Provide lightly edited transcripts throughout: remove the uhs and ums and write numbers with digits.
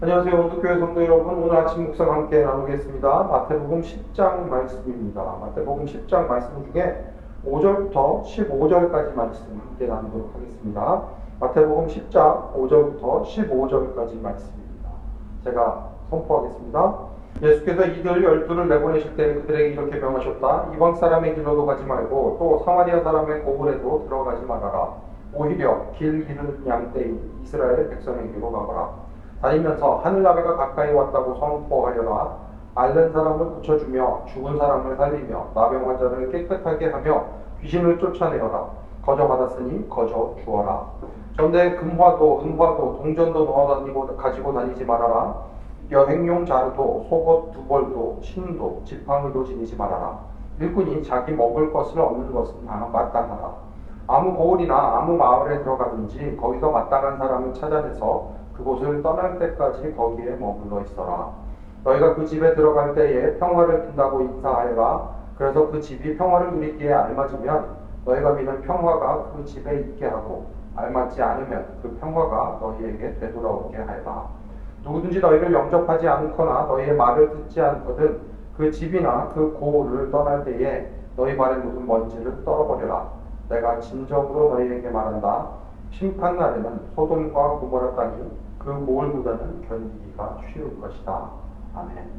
안녕하세요. 온도교회 성도 여러분. 오늘 아침 묵상 함께 나누겠습니다. 마태복음 10장 말씀입니다. 마태복음 10장 말씀 중에 5절부터 15절까지 말씀 함께 나누도록 하겠습니다. 마태복음 10장 5절부터 15절까지 말씀입니다. 제가 선포하겠습니다. 예수께서 이들 12를 내보내실 때 그들에게 이렇게 명하셨다. 이방 사람의 길로도 가지 말고 또 사마리아 사람의 고을에도 들어가지 말아라. 오히려 길 잃은 양떼인 이스라엘 백성에게로 가거라. 다니면서 하늘나라가 가까이 왔다고 선포하여라. 앓는 사람을 고쳐주며 죽은 사람을 살리며 나병 환자를 깨끗하게 하며 귀신을 쫓아내어라. 거저 받았으니 거저 주어라. 전대 금화도 은화도 동전도 넣어 가지고 다니지 말아라. 여행용 자루도 속옷 두 벌도 신도 지팡이도 지니지 말아라. 일꾼이 자기 먹을 것을 얻는 것은 마땅하라. 아무 고을이나 아무 마을에 들어가든지 거기서 마땅한 사람을 찾아내서 그곳을 떠날 때까지 거기에 머물러 있어라. 너희가 그 집에 들어갈 때에 평화를 빈다고 인사하여라. 그래서 그 집이 평화를 누리기에 알맞으면 너희가 믿는 평화가 그 집에 있게 하고 알맞지 않으면 그 평화가 너희에게 되돌아오게 하여라. 누구든지 너희를 영접하지 않거나 너희의 말을 듣지 않거든 그 집이나 그 고을을 떠날 때에 너희 발에 묻은 먼지를 떨어버려라. 내가 진정으로 너희에게 말한다. 심판날에는 소돔과 고모라 땅이 그 모을보다는 견디기가 쉬울 것이다. 아멘.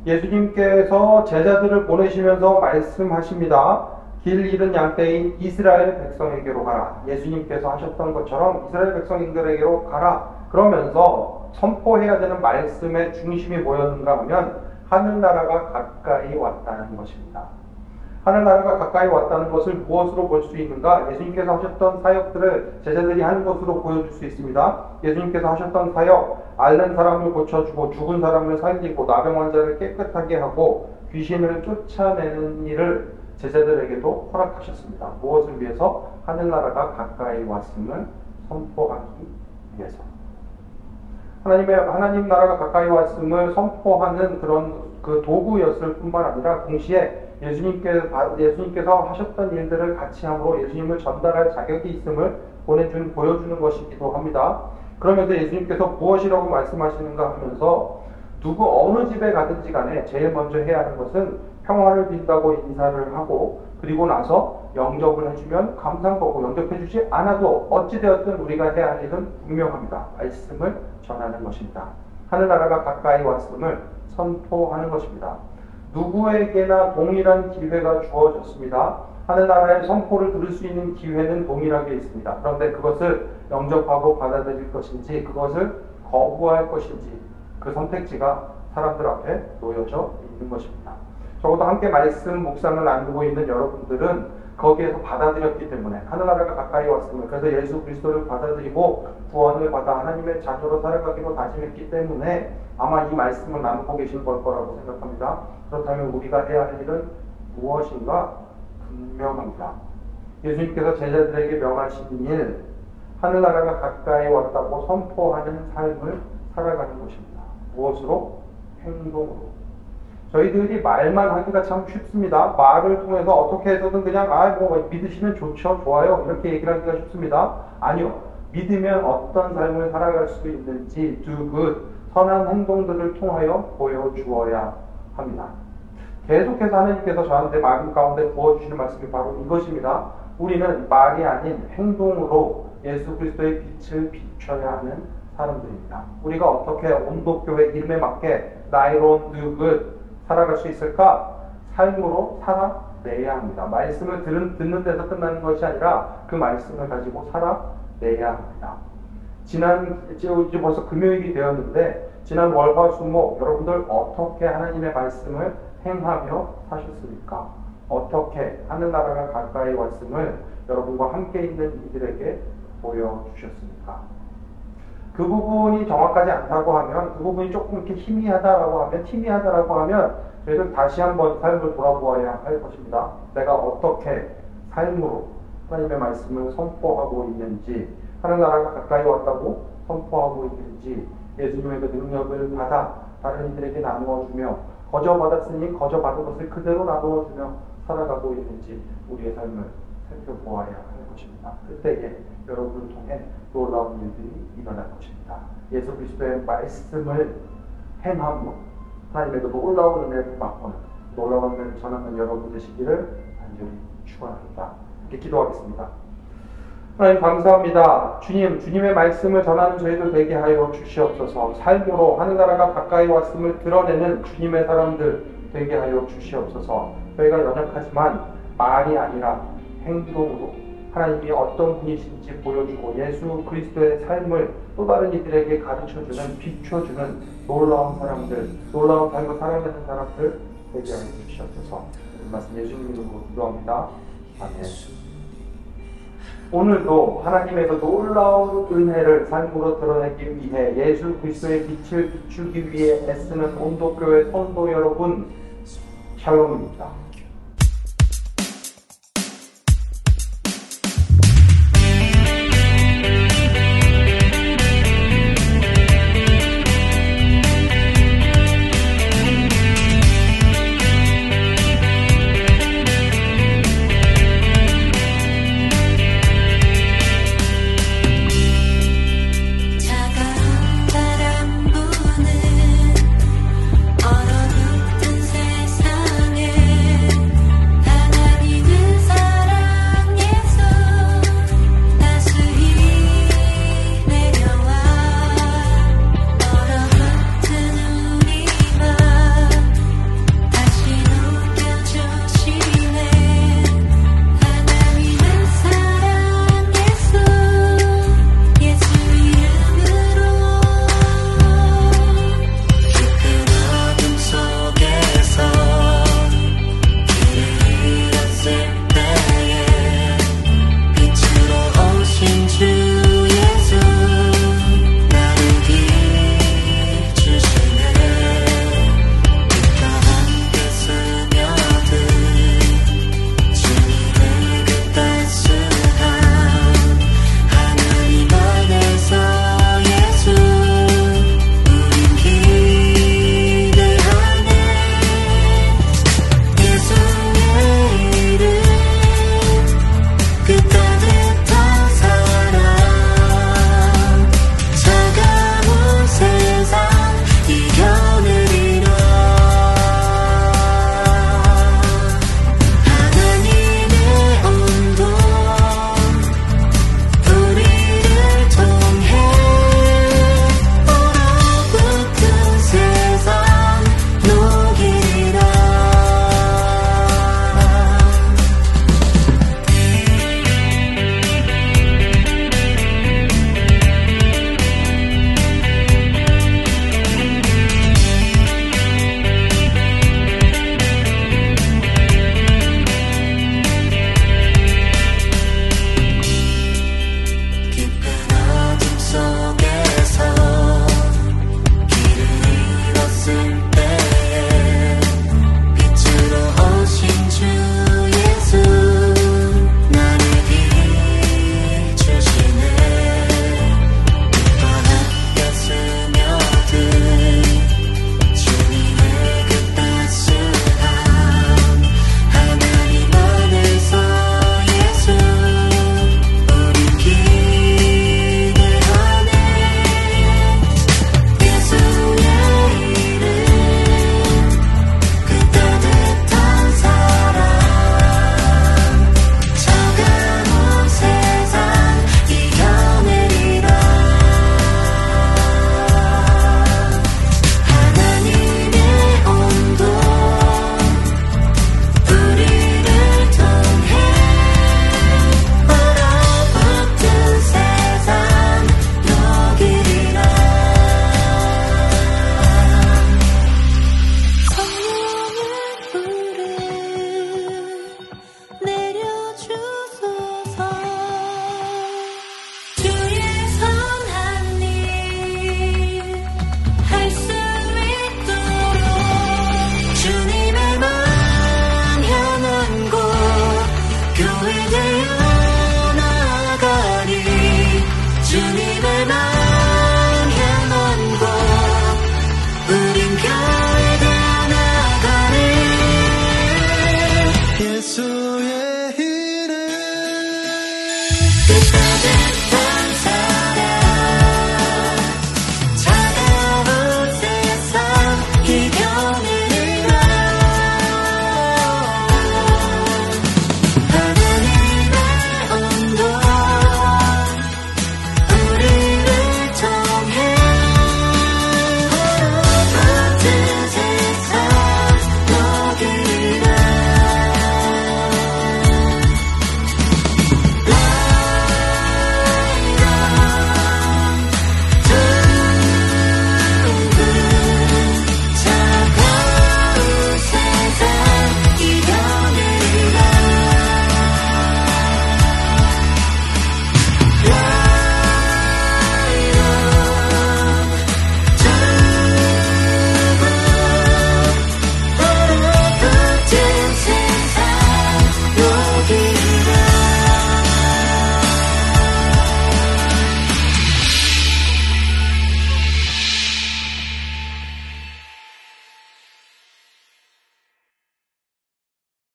예수님께서 제자들을 보내시면서 말씀하십니다. 길 잃은 양떼인 이스라엘 백성에게로 가라. 예수님께서 하셨던 것처럼 이스라엘 백성들에게로 가라. 그러면서 선포해야 되는 말씀의 중심이 뭐였는가 하면 하늘나라가 가까이 왔다는 것입니다. 하늘나라가 가까이 왔다는 것을 무엇으로 볼 수 있는가? 예수님께서 하셨던 사역들을 제자들이 하는 것으로 보여줄 수 있습니다. 예수님께서 하셨던 사역, 앓는 사람을 고쳐주고 죽은 사람을 살리고 나병 환자를 깨끗하게 하고 귀신을 쫓아내는 일을 제자들에게도 허락하셨습니다. 무엇을 위해서? 하늘나라가 가까이 왔음을 선포하기 위해서. 하나님 나라가 가까이 왔음을 선포하는 그런 그 도구였을 뿐만 아니라 동시에 예수님께서 하셨던 일들을 같이 함으로 예수님을 전달할 자격이 있음을 보여주는 것이기도 합니다. 그러면서 예수님께서 무엇이라고 말씀하시는가 하면서 어느 집에 가든지 간에 제일 먼저 해야 하는 것은 평화를 빈다고 인사를 하고 그리고 나서 영접을 해주면 감사한 거고 영접해주지 않아도 어찌되었든 우리가 해야 할 일은 분명합니다. 말씀을 전하는 것입니다. 하늘나라가 가까이 왔음을 선포하는 것입니다. 누구에게나 동일한 기회가 주어졌습니다. 하늘나라의 선포를 들을 수 있는 기회는 동일하게 있습니다. 그런데 그것을 영접하고 받아들일 것인지 그것을 거부할 것인지 그 선택지가 사람들 앞에 놓여져 있는 것입니다. 적어도 함께 말씀 묵상을 나누고 있는 여러분들은 거기에서 받아들였기 때문에 하늘나라가 가까이 왔음을 그래서 예수 그리스도를 받아들이고 구원을 받아 하나님의 자녀로 살아가기로 다짐했기 때문에 아마 이 말씀을 나누고 계신 걸 거라고 생각합니다. 그렇다면 우리가 해야 할 일은 무엇인가 분명합니다. 예수님께서 제자들에게 명하신 일, 하늘나라가 가까이 왔다고 선포하는 삶을 살아가는 것입니다. 무엇으로? 행동으로. 저희들이 말만 하기가 참 쉽습니다. 말을 통해서 어떻게 해서든 그냥 믿으시면 좋죠, 좋아요 이렇게 얘기를 하기가 쉽습니다. 아니요. 믿으면 어떤 삶을 살아갈 수 있는지 do good, 선한 행동들을 통하여 보여주어야 합니다. 계속해서 하나님께서 저한테 말씀 가운데 부어주시는 말씀이 바로 이것입니다. 우리는 말이 아닌 행동으로 예수 그리스도의 빛을 비춰야 하는 사람들입니다. 우리가 어떻게 온도교회 이름에 맞게 나이론 do good 살아갈 수 있을까? 삶으로 살아내야 합니다. 말씀을 듣는 데서 끝나는 것이 아니라 그 말씀을 가지고 살아내야 합니다. 이제 벌써 금요일이 되었는데 지난 월화수목 여러분들 어떻게 하나님의 말씀을 행하며 사셨습니까? 어떻게 하늘나라가 가까이 왔음을 여러분과 함께 있는 이들에게 보여주셨습니까? 그 부분이 정확하지 않다고 하면 그 부분이 조금 이렇게 희미하다라고 하면 저희들 다시 한번 삶을 돌아보아야 할 것입니다. 내가 어떻게 삶으로 하나님의 말씀을 선포하고 있는지 하늘나라가 가까이 왔다고 선포하고 있는지 예수님의 그 능력을 받아 다른 이들에게 나누어주며 거저 받았으니 거저 받은 것을 그대로 나누어주며 살아가고 있는지 우리의 삶을 살펴보아야 하는 것입니다. 그때에 여러분을 통해 놀라운 일들이 일어날 것입니다. 예수 그리스도의 말씀을 행함으로 하나님의 그 놀라운 은혜를 맛보는, 놀라운 은혜를 전하는 여러분 되시기를 간절히 축원합니다. 이렇게 기도하겠습니다. 하나님 감사합니다. 주님의 말씀을 전하는 저희들 되게 하여 주시옵소서. 삶으로 하늘나라가 가까이 왔음을 드러내는 주님의 사람들 되게 하여 주시옵소서. 저희가 연약하지만 말이 아니라 행동으로 하나님이 어떤 분이신지 보여주고 예수 그리스도의 삶을 또 다른 이들에게 가르쳐주는, 비춰주는 놀라운 사람들, 놀라운 삶을 살아가는 사람들 되게 하여 주시옵소서. 이 말씀 예수님 이름으로 기도합니다. 아멘. 오늘도 하나님의 그 놀라운 은혜를 삶으로 드러내기 위해 예수 그리스도의 빛을 비추기 위해 애쓰는 온도교회 성도 여러분, 샬롬입니다.